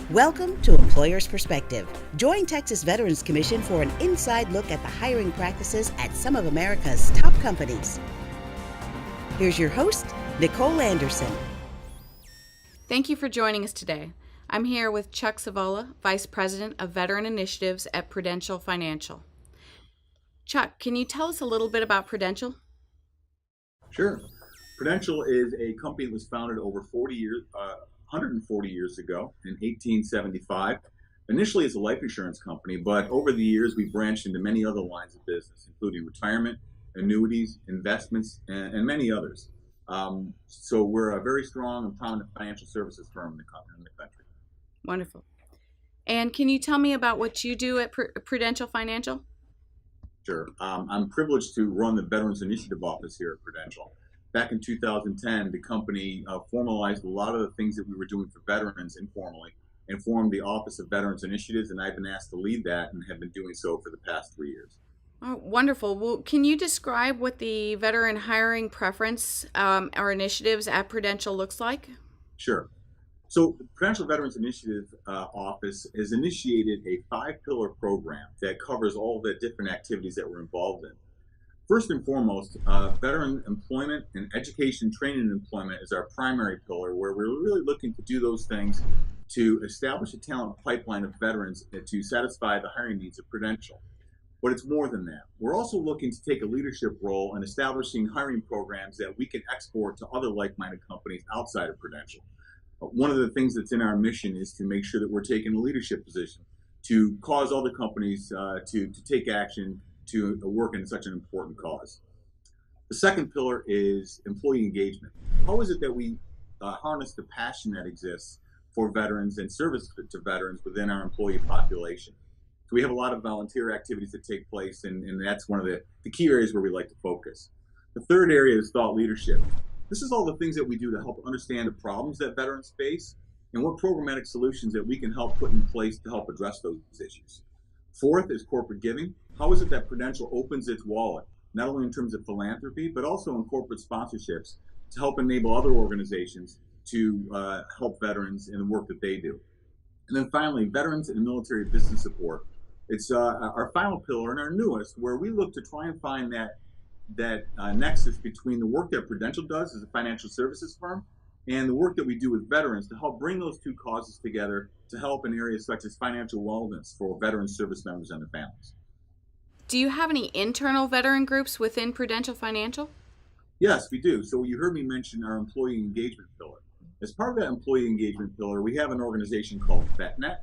Welcome to Employer's Perspective. Join Texas Veterans Commission for an inside look at the hiring practices at some of America's top companies. Here's your host, Nicole Anderson. Thank you for joining us today. I'm here with Chuck Sevola, Vice President of Veteran Initiatives at Prudential Financial. Chuck, can you tell us a little bit about Prudential? Sure. Prudential is a company that was founded over 140 years ago in 1875. Initially as a life insurance company, but over the years we branched into many other lines of business, including retirement, annuities, investments, and many others. So we're a very strong and prominent financial services firm in the country. Wonderful. And can you tell me about what you do at Prudential Financial? Sure. I'm privileged to run the Veterans Initiative Office here at Prudential. Back in 2010, the company formalized a lot of the things that we were doing for veterans informally and formed the Office of Veterans Initiatives, and I've been asked to lead that and have been doing so for the past 3 years. Oh, wonderful. Well, can you describe what the veteran hiring preference or initiatives at Prudential looks like? Sure. So the Prudential Veterans Initiative Office has initiated a 5-pillar program that covers all the different activities that we're involved in. First and foremost, veteran employment and education, training, and employment is our primary pillar, where we're really looking to do those things to establish a talent pipeline of veterans to satisfy the hiring needs of Prudential. But it's more than that. We're also looking to take a leadership role in establishing hiring programs that we can export to other like-minded companies outside of Prudential. One of the things that's in our mission is to make sure that we're taking a leadership position to cause other companies to take action to work in such an important cause. The second pillar is employee engagement. How is it that we harness the passion that exists for veterans and service to veterans within our employee population? So we have a lot of volunteer activities that take place, and that's one of the key areas where we like to focus. The third area is thought leadership. This is all the things that we do to help understand the problems that veterans face and what programmatic solutions that we can help put in place to help address those issues. Fourth is corporate giving. How is it that Prudential opens its wallet, not only in terms of philanthropy, but also in corporate sponsorships to help enable other organizations to help veterans in the work that they do? And then finally, veterans and military business support. It's our final pillar and our newest, where we look to try and find that nexus between the work that Prudential does as a financial services firm and the work that we do with veterans to help bring those two causes together to help in areas such as financial wellness for veteran service members and their families. Do you have any internal veteran groups within Prudential Financial? Yes, we do. So you heard me mention our employee engagement pillar. As part of that employee engagement pillar, we have an organization called VetNet.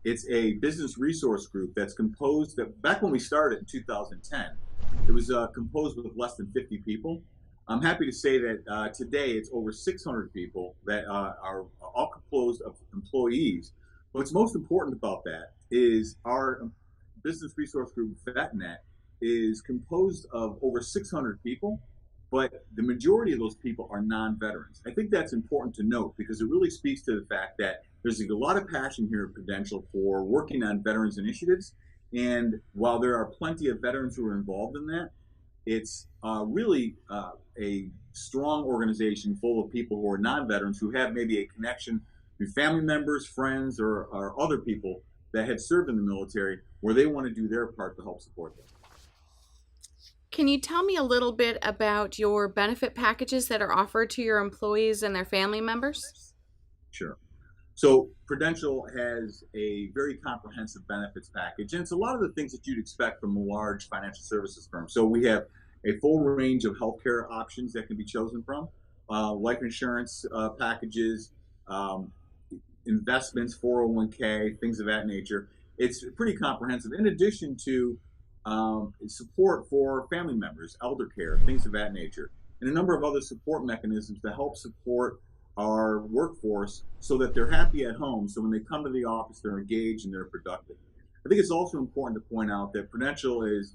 It's a business resource group that's composed, back when we started in 2010, it was composed with less than 50 people. I'm happy to say that today it's over 600 people that are all composed of employees. What's most important about that is our business resource group, VetNet, is composed of over 600 people, but the majority of those people are non-veterans. I think that's important to note because it really speaks to the fact that there's a lot of passion here at Prudential for working on veterans initiatives. And while there are plenty of veterans who are involved in that, it's really a strong organization full of people who are non-veterans who have maybe a connection to family members, friends, or other people that had served in the military where they want to do their part to help support them. Can you tell me a little bit about your benefit packages that are offered to your employees and their family members? Sure. So Prudential has a very comprehensive benefits package, and it's a lot of the things that you'd expect from a large financial services firm. So we have a full range of healthcare options that can be chosen from, life insurance packages, investments, 401k, things of that nature. It's pretty comprehensive. In addition to support for family members, elder care, things of that nature, and a number of other support mechanisms to help support our workforce so that they're happy at home. So when they come to the office, they're engaged and they're productive. I think it's also important to point out that Prudential is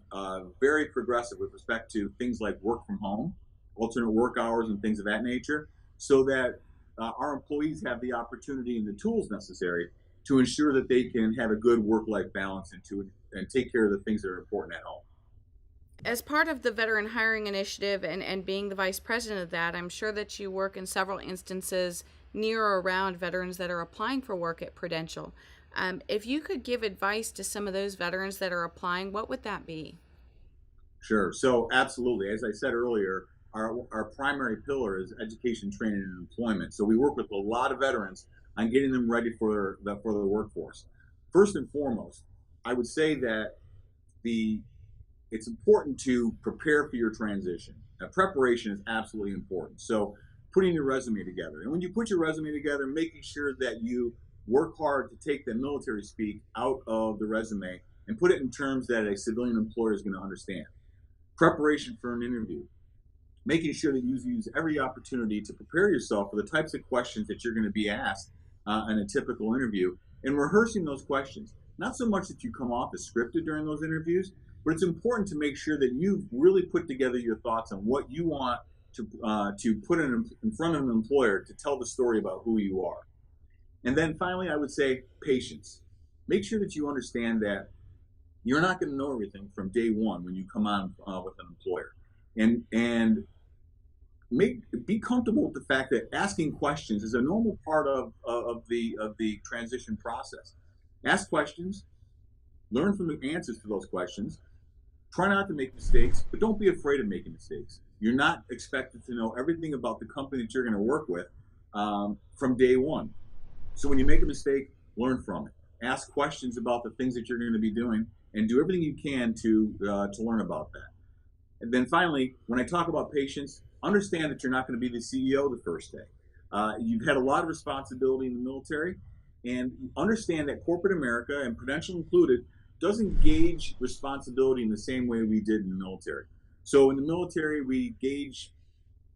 very progressive with respect to things like work from home, alternate work hours, and things of that nature, so that our employees have the opportunity and the tools necessary to ensure that they can have a good work-life balance and take care of the things that are important at home. As part of the Veteran Hiring Initiative and being the vice president of that, I'm sure that you work in several instances near or around veterans that are applying for work at Prudential. If you could give advice to some of those veterans that are applying, what would that be? Sure. So absolutely. As I said earlier, our primary pillar is education, training, and employment. So we work with a lot of veterans on getting them ready for the workforce. First and foremost, I would say that it's important to prepare for your transition. Now, preparation is absolutely important. So putting your resume together. And when you put your resume together, making sure that you work hard to take the military speak out of the resume and put it in terms that a civilian employer is going to understand. Preparation for an interview, making sure that you use every opportunity to prepare yourself for the types of questions that you're going to be asked in a typical interview, and rehearsing those questions. Not so much that you come off as scripted during those interviews, but it's important to make sure that you've really put together your thoughts on what you want to put in front of an employer to tell the story about who you are. And then finally, I would say patience. Make sure that you understand that you're not going to know everything from day one when you come on with an employer, and be comfortable with the fact that asking questions is a normal part of the transition process. Ask questions, learn from the answers to those questions. Try not to make mistakes, but don't be afraid of making mistakes. You're not expected to know everything about the company that you're going to work with from day one. So when you make a mistake, learn from it. Ask questions about the things that you're going to be doing, and do everything you can to learn about that. And then finally, when I talk about patience, understand that you're not going to be the CEO the first day. You've had a lot of responsibility in the military, and understand that corporate America, and Prudential included, doesn't gauge responsibility in the same way we did in the military. So in the military, we gauge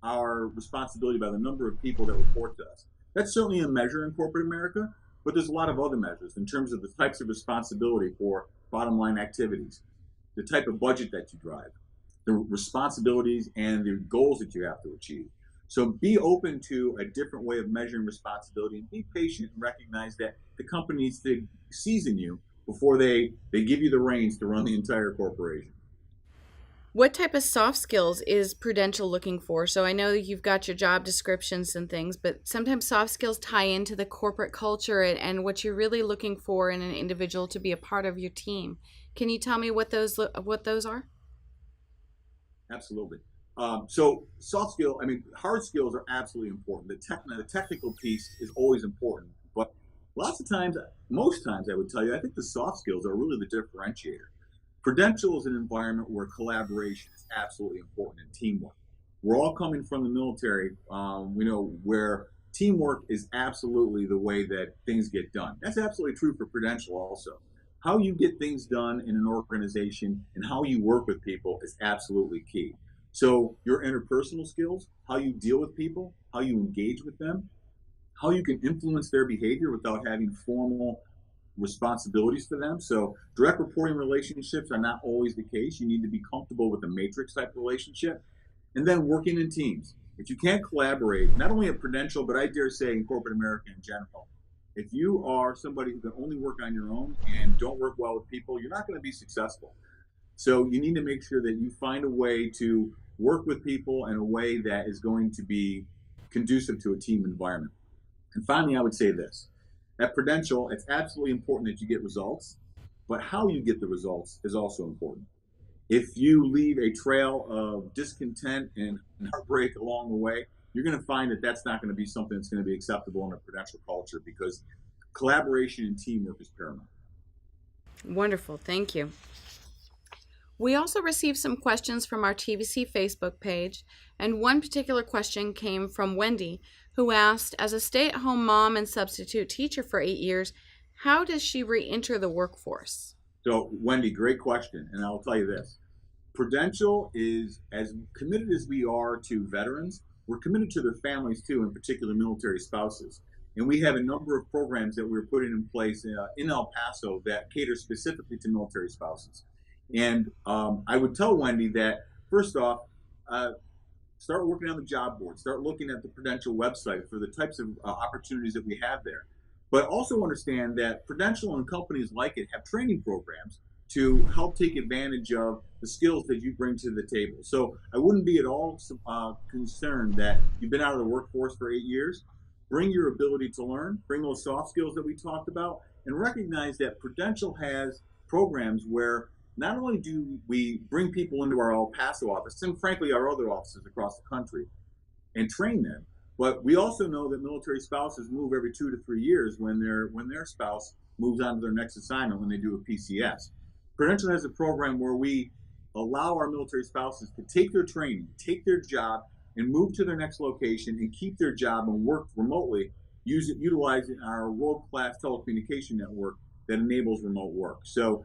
our responsibility by the number of people that report to us. That's certainly a measure in corporate America, but there's a lot of other measures in terms of the types of responsibility for bottom line activities, the type of budget that you drive, the responsibilities and the goals that you have to achieve. So be open to a different way of measuring responsibility, and be patient and recognize that the company needs to season you before they give you the reins to run the entire corporation. What type of soft skills is Prudential looking for? So I know you've got your job descriptions and things, but sometimes soft skills tie into the corporate culture and what you're really looking for in an individual to be a part of your team. Can you tell me what those are? Absolutely. So soft skill, hard skills are absolutely important. The technical piece is always important, but lots of times, most times I would tell you, I think the soft skills are really the differentiator. Prudential is an environment where collaboration is absolutely important, and teamwork. We're all coming from the military, we know where teamwork is absolutely the way that things get done. That's absolutely true for Prudential also. How you get things done in an organization and how you work with people is absolutely key. So your interpersonal skills, how you deal with people, how you engage with them, how you can influence their behavior without having formal responsibilities for them. So direct reporting relationships are not always the case. You need to be comfortable with a matrix type relationship. And then working in teams. If you can't collaborate, not only at Prudential, but I dare say in corporate America in general, if you are somebody who can only work on your own and don't work well with people, you're not going to be successful. So you need to make sure that you find a way to work with people in a way that is going to be conducive to a team environment. And finally, I would say this. At Prudential, it's absolutely important that you get results, but how you get the results is also important. If you leave a trail of discontent and heartbreak along the way, you're going to find that that's not going to be something that's going to be acceptable in a Prudential culture, because collaboration and teamwork is paramount. Wonderful. Thank you. We also received some questions from our TVC Facebook page, and one particular question came from Wendy, who asked, as a stay-at-home mom and substitute teacher for 8 years, how does she re-enter the workforce? So, Wendy, great question, and I'll tell you this. Prudential is as committed as we are to veterans. We're committed to their families too, in particular military spouses. And we have a number of programs that we're putting in place in El Paso that cater specifically to military spouses. And I would tell Wendy that, first off, start working on the job board, start looking at the Prudential website for the types of opportunities that we have there. But also understand that Prudential and companies like it have training programs to help take advantage of the skills that you bring to the table. So I wouldn't be at all concerned that you've been out of the workforce for 8 years. bring your ability to learn, bring those soft skills that we talked about, and recognize that Prudential has programs where not only do we bring people into our El Paso office, and frankly our other offices across the country, and train them, but we also know that military spouses move every 2 to 3 years when their spouse moves on to their next assignment when they do a PCS. Prudential has a program where we allow our military spouses to take their training, take their job, and move to their next location and keep their job and work remotely, utilizing our world-class telecommunication network that enables remote work. So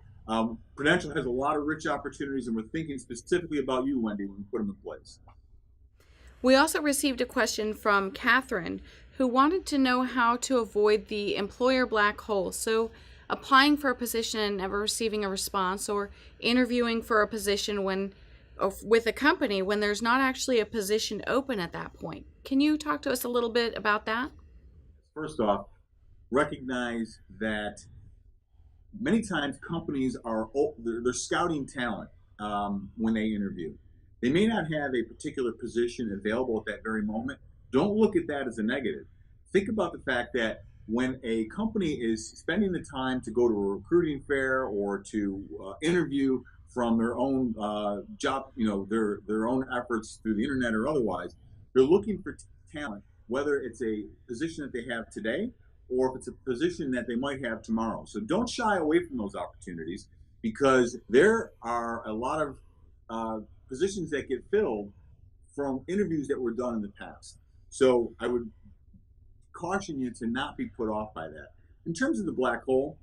Prudential has a lot of rich opportunities, and we're thinking specifically about you, Wendy, when we put them in place. We also received a question from Catherine, who wanted to know how to avoid the employer black hole. So, applying for a position and never receiving a response, or interviewing for a position with a company when there's not actually a position open at that point. Can you talk to us a little bit about that? First off, recognize that many times companies they're scouting talent when they interview. They may not have a particular position available at that very moment. Don't look at that as a negative. Think about the fact that when a company is spending the time to go to a recruiting fair or to interview from their own job, their own efforts through the internet or otherwise, they're looking for talent, whether it's a position that they have today or if it's a position that they might have tomorrow. So don't shy away from those opportunities, because there are a lot of positions that get filled from interviews that were done in the past. So I would caution you to not be put off by that. In terms of the black hole,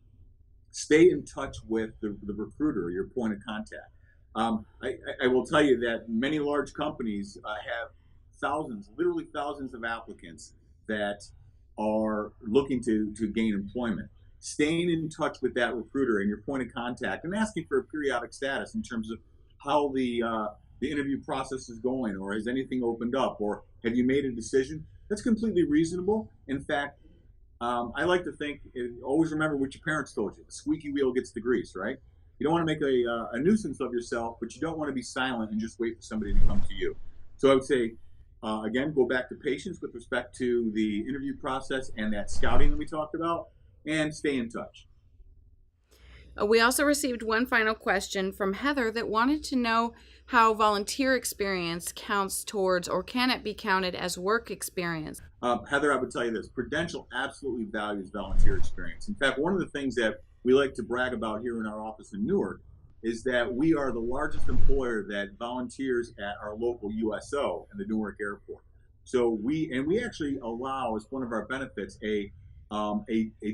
stay in touch with the recruiter, your point of contact. I will tell you that many large companies have literally thousands of applicants that are looking to gain employment. Staying in touch with that recruiter and your point of contact and asking for a periodic status in terms of how the interview process is going, or has anything opened up, or have you made a decision? That's completely reasonable. In fact, I like to think, always remember what your parents told you: the squeaky wheel gets the grease, right? You don't want to make a nuisance of yourself, but you don't want to be silent and just wait for somebody to come to you. So I would say, again, go back to patience with respect to the interview process and that scouting that we talked about, and stay in touch. We also received one final question from Heather that wanted to know how volunteer experience counts towards, or can it be counted as, work experience? Heather, I would tell you this: Prudential absolutely values volunteer experience. In fact, one of the things that we like to brag about here in our office in Newark is that we are the largest employer that volunteers at our local USO in the Newark Airport. So we actually allow, as one of our benefits, a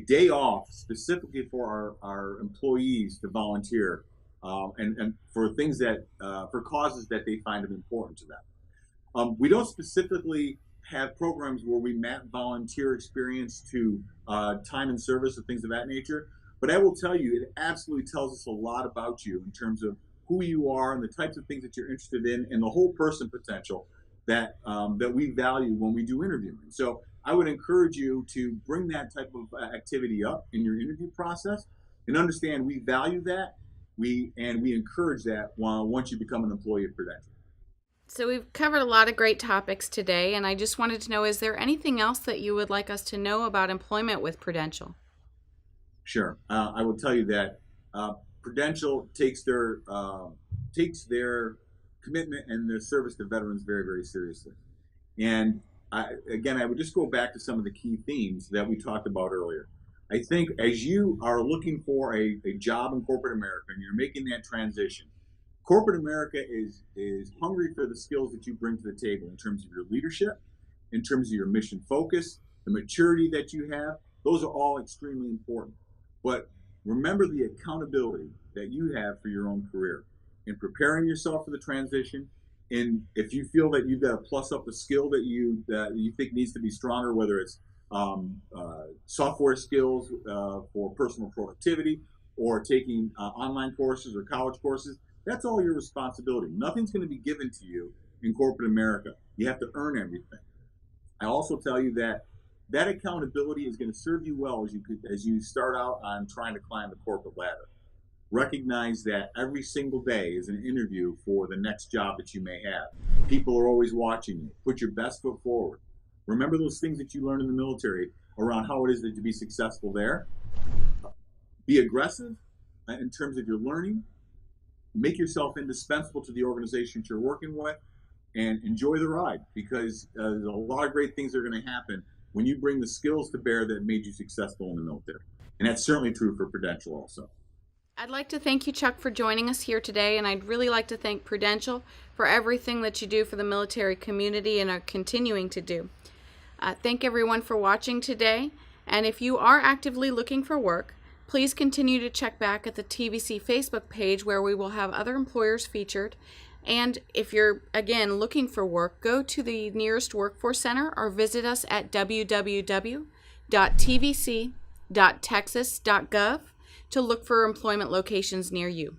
day off specifically for our employees to volunteer, and for things that for causes that they find important to them. We don't specifically have programs where we map volunteer experience to time and service or things of that nature, but I will tell you, it absolutely tells us a lot about you in terms of who you are and the types of things that you're interested in, and the whole person potential that we value when we do interviewing. So I would encourage you to bring that type of activity up in your interview process, and understand we value that, we encourage that once you become an employee of Prudential. So we've covered a lot of great topics today, and I just wanted to know, is there anything else that you would like us to know about employment with Prudential? Sure. I will tell you that Prudential takes their commitment and their service to veterans very, very seriously. And I would just go back to some of the key themes that we talked about earlier. I think as you are looking for a job in corporate America and you're making that transition, corporate America is hungry for the skills that you bring to the table in terms of your leadership, in terms of your mission focus, the maturity that you have. Those are all extremely important. But remember the accountability that you have for your own career in preparing yourself for the transition. And if you feel that you've got to plus up a skill that you think needs to be stronger, whether it's software skills for personal productivity, or taking online courses or college courses, that's all your responsibility. Nothing's going to be given to you in corporate America. You have to earn everything. I also tell you that accountability is going to serve you well as you start out on trying to climb the corporate ladder. Recognize that every single day is an interview for the next job that you may have. People are always watching you. Put your best foot forward. Remember those things that you learned in the military around how it is that to be successful there. Be aggressive in terms of your learning. Make yourself indispensable to the organization that you're working with, and enjoy the ride, because there's a lot of great things that are going to happen when you bring the skills to bear that made you successful in the military. And that's certainly true for Prudential also. I'd like to thank you, Chuck, for joining us here today, and I'd really like to thank Prudential for everything that you do for the military community and are continuing to do. Thank everyone for watching today, and if you are actively looking for work, please continue to check back at the TVC Facebook page, where we will have other employers featured. And if you're, again, looking for work, go to the nearest workforce center or visit us at www.tvc.texas.gov to look for employment locations near you.